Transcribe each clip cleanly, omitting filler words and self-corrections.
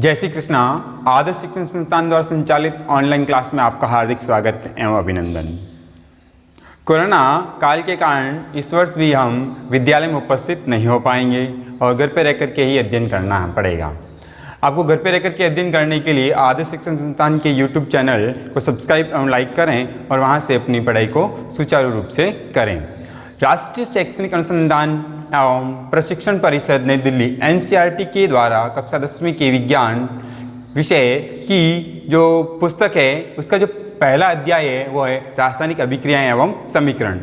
जय श्री कृष्णा। आदर्श शिक्षण संस्थान द्वारा संचालित ऑनलाइन क्लास में आपका हार्दिक स्वागत एवं अभिनंदन। कोरोना काल के कारण इस वर्ष भी हम विद्यालय में उपस्थित नहीं हो पाएंगे और घर पर रहकर के ही अध्ययन करना पड़ेगा। आपको घर पर रहकर के अध्ययन करने के लिए आदर्श शिक्षण संस्थान के यूट्यूब चैनल को सब्सक्राइब एवं लाइक करें और वहाँ से अपनी पढ़ाई को सुचारू रूप से करें। राष्ट्रीय शैक्षणिक अनुसंधान एवं प्रशिक्षण परिषद नई दिल्ली NCERT के द्वारा कक्षा 10वीं के विज्ञान विषय की जो पुस्तक है उसका जो पहला अध्याय है वो है रासायनिक अभिक्रियाएं एवं समीकरण।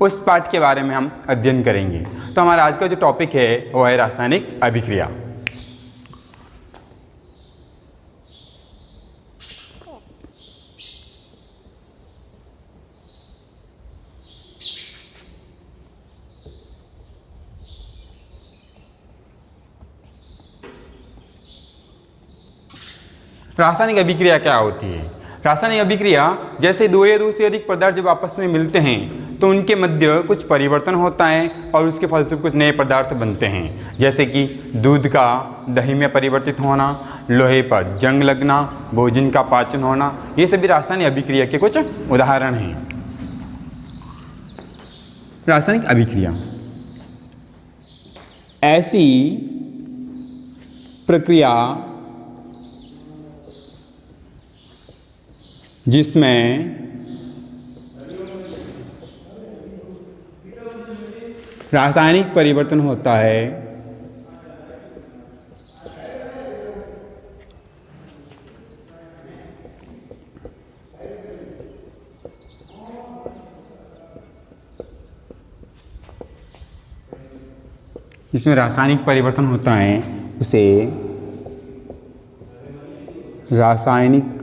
उस पाठ के बारे में हम अध्ययन करेंगे। तो हमारा आज का जो टॉपिक है वो है रासायनिक अभिक्रिया। रासायनिक अभिक्रिया क्या होती है? रासायनिक अभिक्रिया जैसे दो या दो से अधिक पदार्थ जब आपस में मिलते हैं तो उनके मध्य कुछ परिवर्तन होता है और उसके फलस्वरूप कुछ नए पदार्थ बनते हैं। जैसे कि दूध का दही में परिवर्तित होना, लोहे पर जंग लगना, भोजन का पाचन होना, ये सभी रासायनिक अभिक्रिया के कुछ उदाहरण हैं। रासायनिक अभिक्रिया ऐसी प्रक्रिया जिसमें रासायनिक परिवर्तन होता है जिसमें रासायनिक परिवर्तन होता है उसे रासायनिक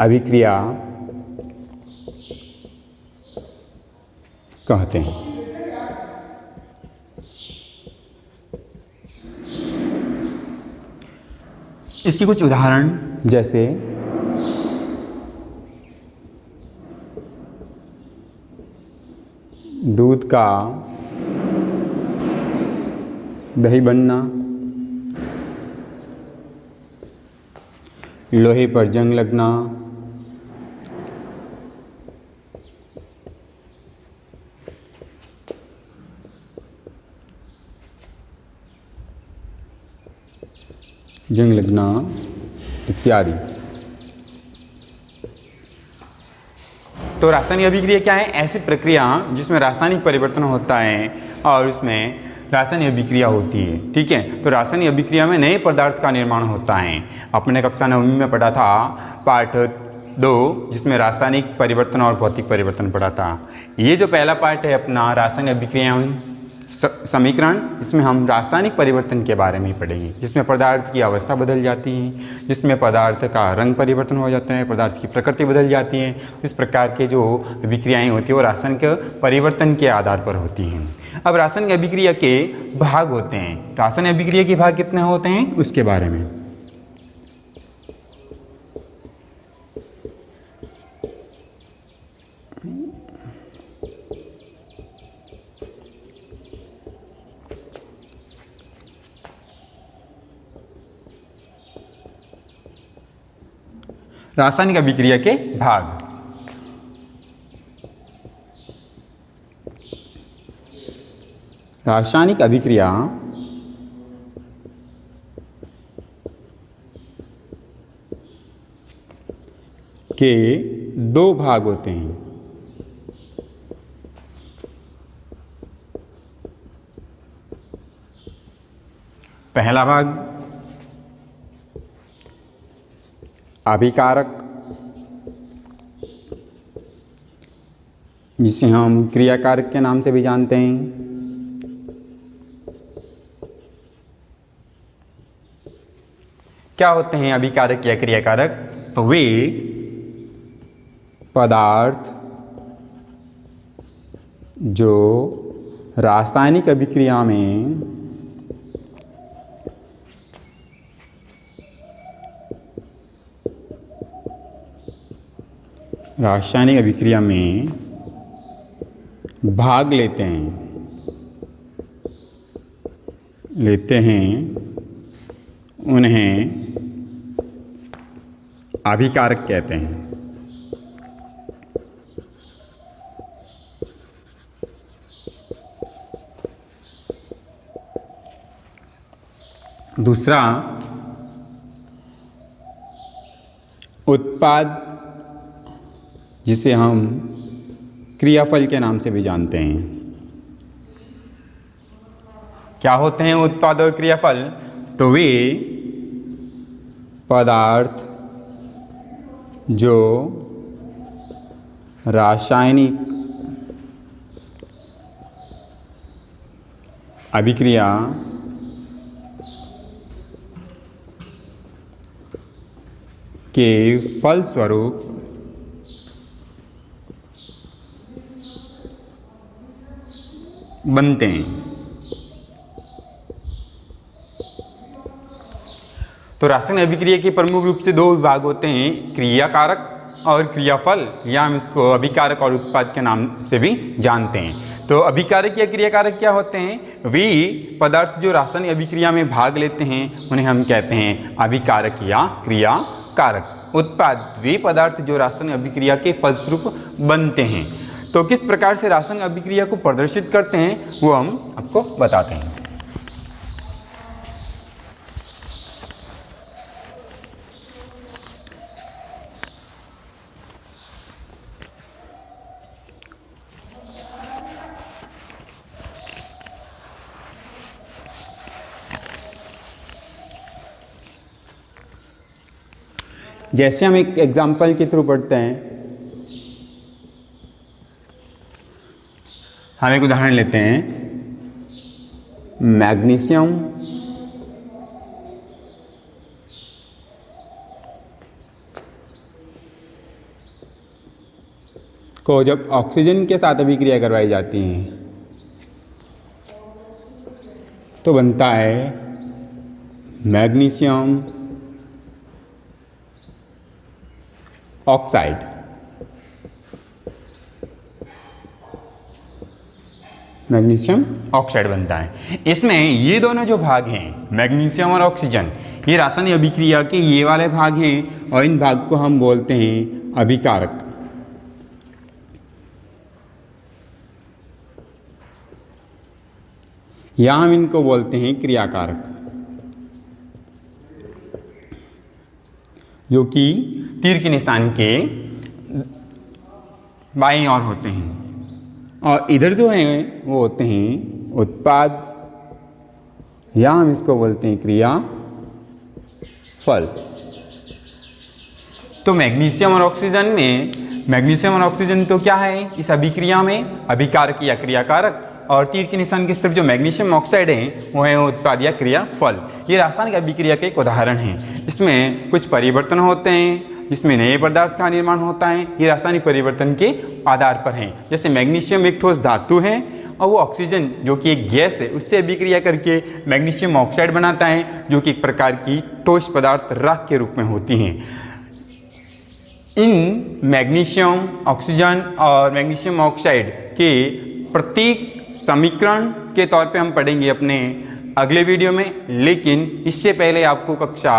अभिक्रिया कहते हैं। इसकी कुछ उदाहरण जैसे दूध का दही बनना, लोहे पर जंग लगना, इत्यादि। तो रासायनिक अभिक्रिया क्या है? ऐसी प्रक्रिया जिसमें रासायनिक परिवर्तन होता है और उसमें रासायनिक अभिक्रिया होती है। ठीक है, तो रासायनिक अभिक्रिया में नए पदार्थ का निर्माण होता है। अपने कक्षा 9वीं में पढ़ा था पाठ 2 जिसमें रासायनिक परिवर्तन और भौतिक परिवर्तन पढ़ा था। ये जो पहला पार्ट है अपना रासायनिक अभिक्रिया समीकरण, इसमें हम रासायनिक परिवर्तन के बारे में पढ़ेंगे, जिसमें पदार्थ की अवस्था बदल जाती है, जिसमें पदार्थ का रंग परिवर्तन हो जाता है, पदार्थ की प्रकृति बदल जाती है। इस प्रकार के जो अभिक्रियाएं होती हैं वो रासायनिक परिवर्तन के आधार पर होती हैं। अब रासायनिक अभिक्रिया के भाग होते हैं। रासायनिक अभिक्रिया के भाग कितने होते हैं उसके बारे में। रासायनिक अभिक्रिया के भाग। रासायनिक अभिक्रिया के 2 भाग होते हैं। पहला भाग अभिकारक, जिसे हम क्रियाकारक के नाम से भी जानते हैं। क्या होते हैं अभिकारक या क्रियाकारक? तो वे पदार्थ जो रासायनिक अभिक्रिया में रासायनिक अभिक्रिया में भाग लेते हैं। लेते हैं उन्हें अभिकारक कहते हैं। दूसरा, उत्पाद जिसे हम क्रियाफल के नाम से भी जानते हैं। क्या होते हैं उत्पाद और क्रियाफल? तो वे पदार्थ जो रासायनिक अभिक्रिया के फलस्वरूप बनते हैं। तो रासायनिक अभिक्रिया के प्रमुख रूप से दो विभाग होते हैं, क्रियाकारक और क्रियाफल, या हम इसको अभिकारक और उत्पाद के नाम से भी जानते हैं। तो अभिकारक या क्रियाकारक क्या होते हैं? वे पदार्थ जो रासायनिक अभिक्रिया में भाग लेते हैं उन्हें हम कहते हैं अभिकारक या क्रियाकारक। उत्पाद वे पदार्थ जो रासायनिक अभिक्रिया के फलस्वरूप बनते हैं। तो किस प्रकार से रासायनिक अभिक्रिया को प्रदर्शित करते हैं वो हम आपको बताते हैं। जैसे हम एक एग्जाम्पल के थ्रू पढ़ते हैं, हम एक उदाहरण लेते हैं। मैग्नीशियम को जब ऑक्सीजन के साथ अभिक्रिया करवाई जाती है तो बनता है मैग्नीशियम ऑक्साइड। मैग्नीशियम ऑक्साइड बनता है। इसमें ये दोनों जो भाग हैं, मैग्नीशियम और ऑक्सीजन, ये रासायनिक अभिक्रिया के ये वाले भाग हैं और इन भाग को हम बोलते हैं अभिकारक। या हम इनको बोलते हैं क्रियाकारक, जो कि तीर के निशान के बाईं ओर होते हैं। और इधर जो हैं वो होते हैं उत्पाद, या हम इसको बोलते हैं क्रियाफल। तो मैग्नीशियम और ऑक्सीजन में, मैग्नीशियम और ऑक्सीजन तो क्या है इस अभिक्रिया में? अभिकारक या क्रियाकारक। और तीर के निशान की तरफ जो मैग्नीशियम ऑक्साइड है वो है उत्पाद या क्रियाफल। ये रासायनिक अभिक्रिया के एक उदाहरण हैं। इसमें कुछ परिवर्तन होते हैं, इसमें नए पदार्थ का निर्माण होता है। ये रासायनिक परिवर्तन के आधार पर हैं। जैसे मैग्नीशियम एक ठोस धातु है और वो ऑक्सीजन जो कि एक गैस है उससे अभिक्रिया करके मैग्नीशियम ऑक्साइड बनाता है, जो कि एक प्रकार की ठोस पदार्थ राख के रूप में होती हैं। इन मैग्नीशियम ऑक्सीजन और मैग्नीशियम ऑक्साइड के प्रतीक समीकरण के तौर पे हम पढ़ेंगे अपने अगले वीडियो में। लेकिन इससे पहले आपको कक्षा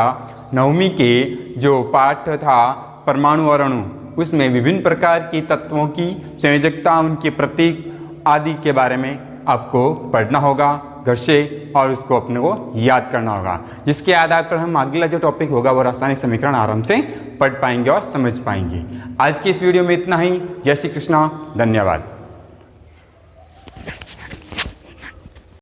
9वीं के जो पाठ था परमाणु और अणु, उसमें विभिन्न प्रकार के तत्वों की संयोजकता, उनके प्रतीक आदि के बारे में आपको पढ़ना होगा घर से, और उसको अपने को याद करना होगा, जिसके आधार पर हम अगला जो टॉपिक होगा वो रासायनिक समीकरण आराम से पढ़ पाएंगे और समझ पाएंगे। आज की इस वीडियो में इतना ही। जय श्री कृष्णा, धन्यवाद।